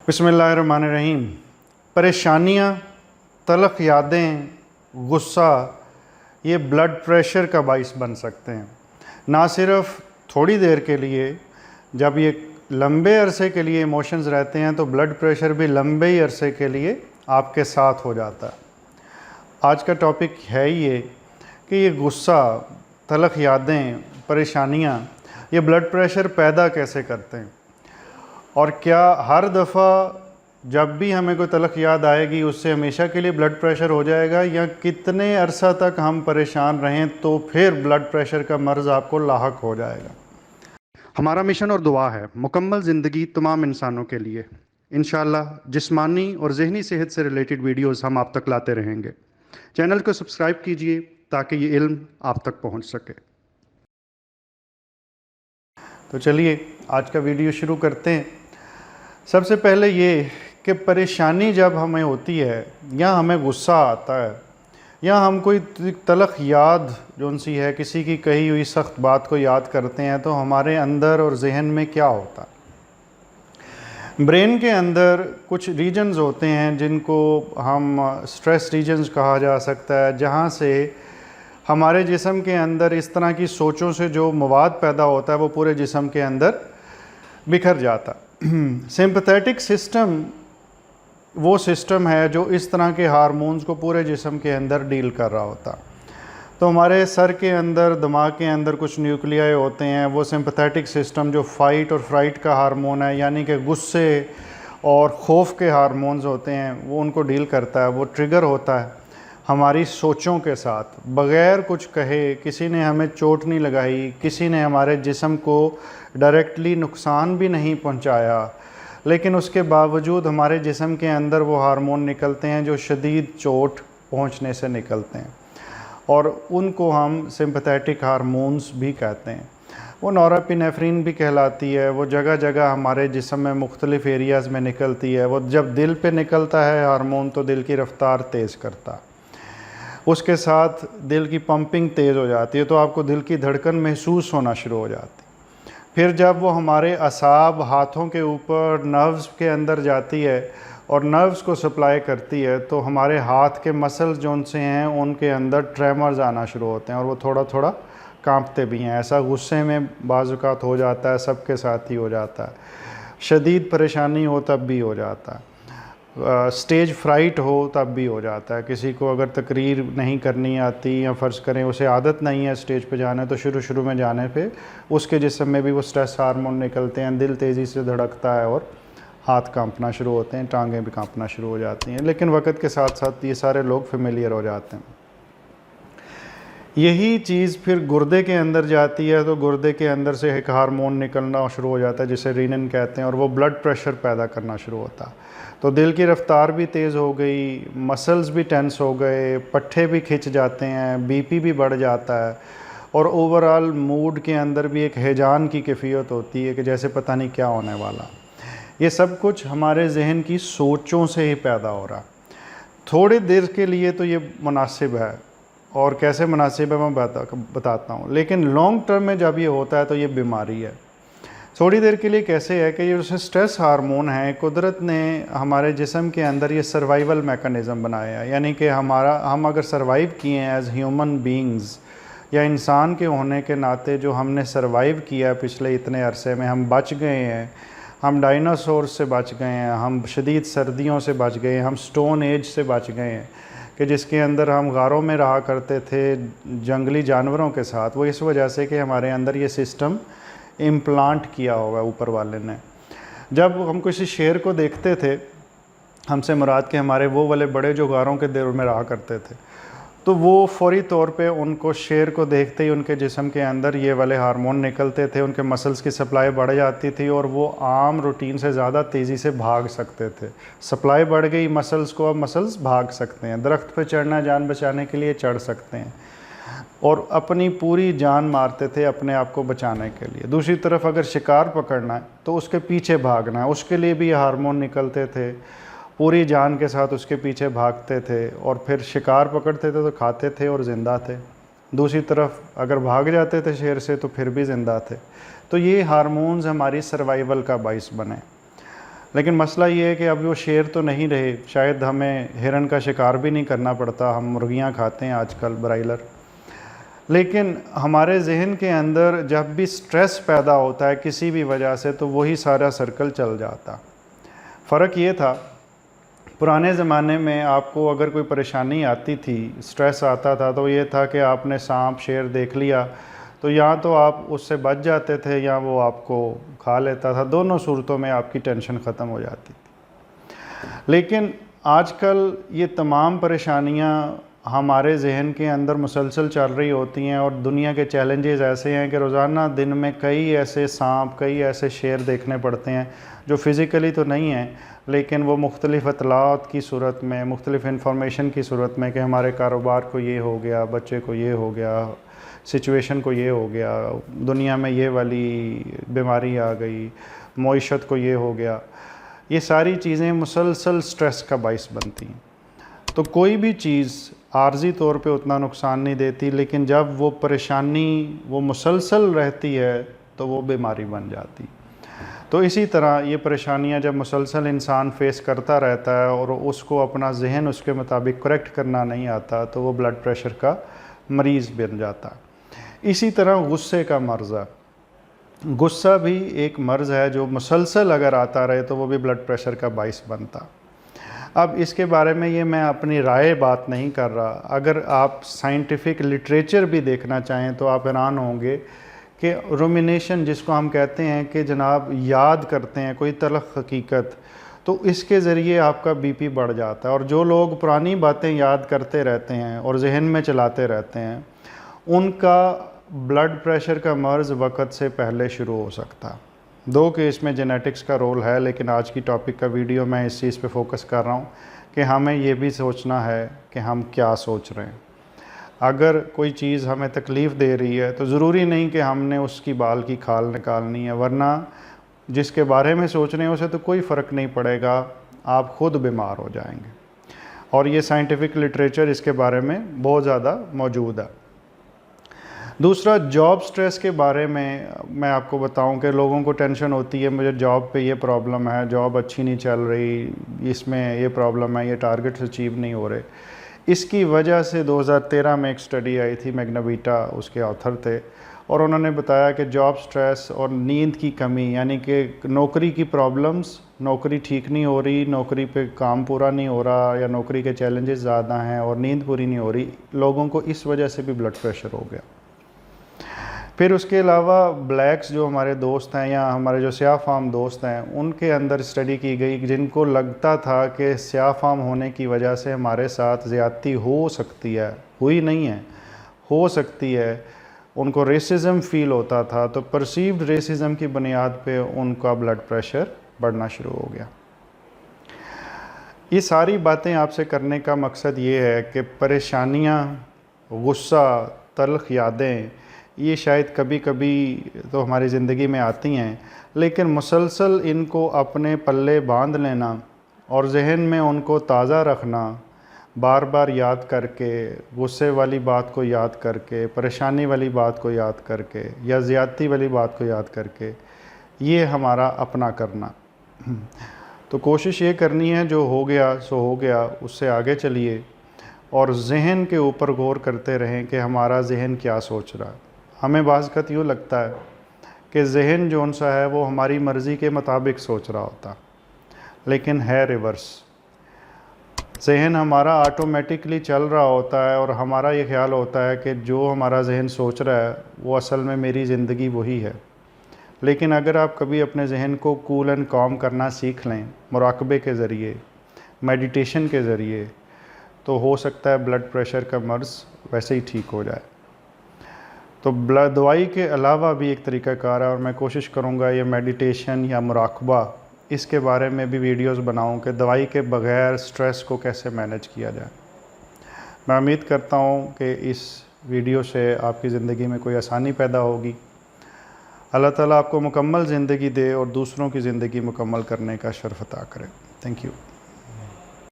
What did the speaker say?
बिस्मिल्लाहिर्रहमानिर्रहीम। परेशानियाँ, तलख़ यादें, गुस्सा ये ब्लड प्रेशर का बाइस बन सकते हैं। ना सिर्फ थोड़ी देर के लिए, जब ये लंबे अरसे के लिए इमोशंस रहते हैं तो ब्लड प्रेशर भी लंबे ही अरसे के लिए आपके साथ हो जाता है। आज का टॉपिक है ये कि ये गुस्सा, तलख़ यादें, परेशानियाँ ये ब्लड प्रेशर पैदा कैसे करते हैं, और क्या हर दफ़ा जब भी हमें कोई तलख़ याद आएगी उससे हमेशा के लिए ब्लड प्रेशर हो जाएगा, या कितने अरसा तक हम परेशान रहें तो फिर ब्लड प्रेशर का मर्ज़ आपको लाहक हो जाएगा। हमारा मिशन और दुआ है मुकम्मल ज़िंदगी तमाम इंसानों के लिए। इंशाअल्लाह जिस्मानी और ज़हनी सेहत से रिलेटेड वीडियोज़ हम आप तक लाते रहेंगे। चैनल को सब्सक्राइब कीजिए ताकि ये इल्म आप तक पहुँच सके। तो चलिए आज का वीडियो शुरू करते हैं। सबसे पहले ये कि परेशानी जब हमें होती है, या हमें गुस्सा आता है, या हम कोई तलख़ याद जो सी है किसी की कही हुई सख्त बात को याद करते हैं, तो हमारे अंदर और जहन में क्या होता है। ब्रेन के अंदर कुछ रीजन्स होते हैं जिनको हम स्ट्रेस रीजन्स कहा जा सकता है, जहाँ से हमारे जिस्म के अंदर इस तरह की सोचों से जो मवाद पैदा होता है वो पूरे जिस्म के अंदर बिखर जाता है। सिंपैथेटिक सिस्टम वो सिस्टम है जो इस तरह के हार्मोन्स को पूरे जिस्म के अंदर डील कर रहा होता। तो हमारे सर के अंदर, दिमाग के अंदर कुछ न्यूक्लियाई होते हैं। वो सिंपैथेटिक सिस्टम जो फ़ाइट और फ्राइट का हार्मोन है, यानी कि गुस्से और खौफ के हार्मोन्स होते हैं, वो उनको डील करता है। वो ट्रिगर होता है हमारी सोचों के साथ, बग़ैर कुछ कहे। किसी ने हमें चोट नहीं लगाई, किसी ने हमारे जिस्म को डायरेक्टली नुकसान भी नहीं पहुंचाया, लेकिन उसके बावजूद हमारे जिस्म के अंदर वो हार्मोन निकलते हैं जो शदीद चोट पहुंचने से निकलते हैं, और उनको हम सिंपैथेटिक हार्मोन्स भी कहते हैं। वो नॉरएपिनेफ्रिन भी कहलाती है। वो जगह जगह हमारे जिस्म में मुख्तलिफ़ एरियाज़ में निकलती है। वो जब दिल पे निकलता है हार्मोन तो दिल की रफ़्तार तेज़ करता है, उसके साथ दिल की पंपिंग तेज़ हो जाती है, तो आपको दिल की धड़कन महसूस होना शुरू हो जाती है। फिर जब वो हमारे असाब, हाथों के ऊपर नर्व्स के अंदर जाती है और नर्व्स को सप्लाई करती है, तो हमारे हाथ के मसल्स जो उनसे हैं उनके अंदर ट्रेमर्स आना शुरू होते हैं, और वो थोड़ा थोड़ा कांपते भी हैं। ऐसा गुस्से में बाज़ औक़ात हो जाता है, सबके साथ ही हो जाता है। शदीद परेशानी हो तब भी हो जाता है। स्टेज फ्राइट हो तब भी हो जाता है। किसी को अगर तकरीर नहीं करनी आती, या फ़र्ज़ करें उसे आदत नहीं है स्टेज पे जाने, तो शुरू में जाने पे उसके जिस्म में भी वो स्ट्रेस हार्मोन निकलते हैं, दिल तेज़ी से धड़कता है और हाथ कांपना शुरू होते हैं, टांगें भी कांपना शुरू हो जाती हैं। लेकिन वक्त के साथ साथ ये सारे लोग फेमिलियर हो जाते हैं। यही चीज़ फिर गुर्दे के अंदर जाती है, तो गुर्दे के अंदर से एक हार्मोन निकलना शुरू हो जाता है जिसे रीनिन कहते हैं, और वो ब्लड प्रेशर पैदा करना शुरू होता है। तो दिल की रफ़्तार भी तेज़ हो गई, मसल्स भी टेंस हो गए, पट्ठे भी खिंच जाते हैं, बीपी भी बढ़ जाता है, और ओवरऑल मूड के अंदर भी एक हैजान की कैफियत होती है कि जैसे पता नहीं क्या होने वाला। ये सब कुछ हमारे जहन की सोचों से ही पैदा हो रहा। थोड़ी देर के लिए तो ये मुनासिब है, और कैसे मुनासिब है मैं बताता हूँ, लेकिन लॉन्ग टर्म में जब ये होता है तो ये बीमारी है। थोड़ी देर के लिए कैसे है कि ये जो स्ट्रेस हार्मोन है, कुदरत ने हमारे जिस्म के अंदर ये सर्वाइवल मैकेनिज़्म बनाया है। यानी कि हम अगर सर्वाइव किए हैं एज़ ह्यूमन बीइंग्स, या इंसान के होने के नाते जो हमने सर्वाइव किया पिछले इतने अरसे में, हम बच गए हैं। हम डायनासोर से बच गए हैं, हम शदीद सर्दियों से बच गए हैं, हम स्टोन एज से बच गए हैं कि जिसके अंदर हम गारों में रहा करते थे जंगली जानवरों के साथ। वो इस वजह से कि हमारे अंदर ये सिस्टम इम्प्लांट किया होगा ऊपर वाले ने। जब हम किसी शेर को देखते थे, हमसे मुराद के हमारे वो वाले बड़े जो गारों के दौर में रहा करते थे, तो वो फौरी तौर पे उनको, शेर को देखते ही उनके जिस्म के अंदर ये वाले हार्मोन निकलते थे, उनके मसल्स की सप्लाई बढ़ जाती थी, और वो आम रूटीन से ज़्यादा तेज़ी से भाग सकते थे। सप्लाई बढ़ गई मसल्स को, अब मसल्स भाग सकते हैं, दरख्त पे चढ़ना जान बचाने के लिए चढ़ सकते हैं, और अपनी पूरी जान मारते थे अपने आप को बचाने के लिए। दूसरी तरफ अगर शिकार पकड़ना है तो उसके पीछे भागना है, उसके लिए भी ये हार्मोन निकलते थे, पूरी जान के साथ उसके पीछे भागते थे, और फिर शिकार पकड़ते थे तो खाते थे और ज़िंदा थे। दूसरी तरफ अगर भाग जाते थे शेर से तो फिर भी ज़िंदा थे। तो ये हार्मोन्स हमारी सर्वाइवल का बाइस बने। लेकिन मसला ये है कि अब वो शेर तो नहीं रहे, शायद हमें हिरन का शिकार भी नहीं करना पड़ता, हम मुर्गियाँ खाते हैं आजकल ब्रायलर। लेकिन हमारे जहन के अंदर जब भी स्ट्रेस पैदा होता है किसी भी वजह से, तो वही सारा सर्कल चल जाता। फ़र्क ये था, पुराने ज़माने में आपको अगर कोई परेशानी आती थी, स्ट्रेस आता था, तो ये था कि आपने सांप शेर देख लिया तो या तो आप उससे बच जाते थे या वो आपको खा लेता था। दोनों सूरतों में आपकी टेंशन ख़त्म हो जाती थी। लेकिन आजकल ये तमाम परेशानियां हमारे जहन के अंदर मुसलसल चल रही होती हैं और दुनिया के चैलेंजेस ऐसे हैं कि रोज़ाना दिन में कई ऐसे सांप, कई ऐसे शेर देखने पड़ते हैं जो फ़िज़िकली तो नहीं हैं, लेकिन वो मुख्तलिफ़ इत्तलात की सूरत में, मुख्तलिफ़ इंफॉर्मेशन की सूरत में कि हमारे कारोबार को ये हो गया, बच्चे को ये हो गया, सिचुएशन को ये हो गया, दुनिया में ये वाली बीमारी आ गई, मईशत को ये हो गया। ये सारी चीज़ें मुसलसल स्ट्रेस का बाइस बनती हैं। तो कोई भी चीज़ आर्जी तौर पे उतना नुकसान नहीं देती, लेकिन जब वो परेशानी वो मुसलसल रहती है तो वो बीमारी बन जाती। तो इसी तरह ये परेशानियां जब मुसलसल इंसान फेस करता रहता है और उसको अपना जहन उसके मुताबिक करेक्ट करना नहीं आता, तो वो ब्लड प्रेशर का मरीज़ बन जाता। इसी तरह गुस्से का मर्ज़ है, गुस्सा भी एक मर्ज़ है जो मुसलसल अगर आता रहे तो वो भी ब्लड प्रेशर का बाइस बनता। अब इसके बारे में ये मैं अपनी राय बात नहीं कर रहा, अगर आप साइंटिफिक लिटरेचर भी देखना चाहें तो आप हैरान होंगे कि रुमिनेशन जिसको हम कहते हैं कि जनाब याद करते हैं कोई तलख़ हकीकत, तो इसके ज़रिए आपका बीपी बढ़ जाता है। और जो लोग पुरानी बातें याद करते रहते हैं और जहन में चलाते रहते हैं, उनका ब्लड प्रेशर का मर्ज़ वक़्त से पहले शुरू हो सकता। दो केस में जेनेटिक्स का रोल है, लेकिन आज की टॉपिक का वीडियो मैं इस चीज़ पे फोकस कर रहा हूँ कि हमें ये भी सोचना है कि हम क्या सोच रहे हैं। अगर कोई चीज़ हमें तकलीफ़ दे रही है तो ज़रूरी नहीं कि हमने उसकी बाल की खाल निकालनी है, वरना जिसके बारे में सोच रहे हैं उसे तो कोई फ़र्क नहीं पड़ेगा, आप ख़ुद बीमार हो जाएंगे। और ये साइंटिफिक लिटरेचर इसके बारे में बहुत ज़्यादा मौजूद है। दूसरा, जॉब स्ट्रेस के बारे में मैं आपको बताऊं कि लोगों को टेंशन होती है, मुझे जॉब पे ये प्रॉब्लम है, जॉब अच्छी नहीं चल रही, इसमें ये प्रॉब्लम है, ये टारगेट्स अचीव नहीं हो रहे। इसकी वजह से 2013 में एक स्टडी आई थी, मैग्नाविटा उसके ऑथर थे, और उन्होंने बताया कि जॉब स्ट्रेस और नींद की कमी, यानी कि नौकरी की प्रॉब्लम्स, नौकरी ठीक नहीं हो रही, नौकरी पे काम पूरा नहीं हो रहा, या नौकरी के चैलेंजेस ज़्यादा हैं और नींद पूरी नहीं हो रही, लोगों को इस वजह से भी ब्लड प्रेशर हो गया। फिर उसके अलावा ब्लैक्स जो हमारे दोस्त हैं या हमारे जो स्याह फाम दोस्त हैं, उनके अंदर स्टडी की गई जिनको लगता था कि स्याह फाम होने की वजह से हमारे साथ ज़्यादती हो सकती है, हुई नहीं है, हो सकती है, उनको रेसिज्म फ़ील होता था, तो परसीव्ड रेसिज्म की बुनियाद पे उनका ब्लड प्रेशर बढ़ना शुरू हो गया। ये सारी बातें आपसे करने का मकसद ये है कि परेशानियाँ, गुस्सा, तल्ख़ यादें, ये शायद कभी कभी तो हमारी ज़िंदगी में आती हैं, लेकिन मुसलसल इनको अपने पल्ले बांध लेना और जहन में उनको ताज़ा रखना, बार बार याद करके, गुस्से वाली बात को याद करके, परेशानी वाली बात को याद करके या ज़्यादती वाली बात को याद करके, ये हमारा अपना करना। तो कोशिश ये करनी है, जो हो गया सो हो गया, उससे आगे चलिए और जहन के ऊपर गौर करते रहें कि हमारा जहन क्या सोच रहा है। हमें बाज़ यूँ लगता है कि जहन जौन सा है वो हमारी मर्ज़ी के मुताबिक सोच रहा होता, लेकिन है रिवर्स। जहन हमारा ऑटोमेटिकली चल रहा होता है और हमारा ये ख्याल होता है कि जो हमारा जहन सोच रहा है वो असल में मेरी ज़िंदगी वही है। लेकिन अगर आप कभी अपने जहन को कूल एंड काम करना सीख लें मुराकबे के ज़रिए, मेडिटेशन के ज़रिए, तो हो सकता है ब्लड प्रेशर का मर्ज़ वैसे ही ठीक हो जाए। तो दवाई के अलावा भी एक तरीक़ाकार है और मैं कोशिश करूँगा ये मेडिटेशन या मुराकबा, इसके बारे में भी वीडियोस बनाऊँ कि दवाई के बग़ैर स्ट्रेस को कैसे मैनेज किया जाए। मैं उम्मीद करता हूँ कि इस वीडियो से आपकी ज़िंदगी में कोई आसानी पैदा होगी। अल्लाह ताला आपको मुकम्मल ज़िंदगी दे और दूसरों की ज़िंदगी मुकम्मल करने का शर्फ़ अता करे। Thank you.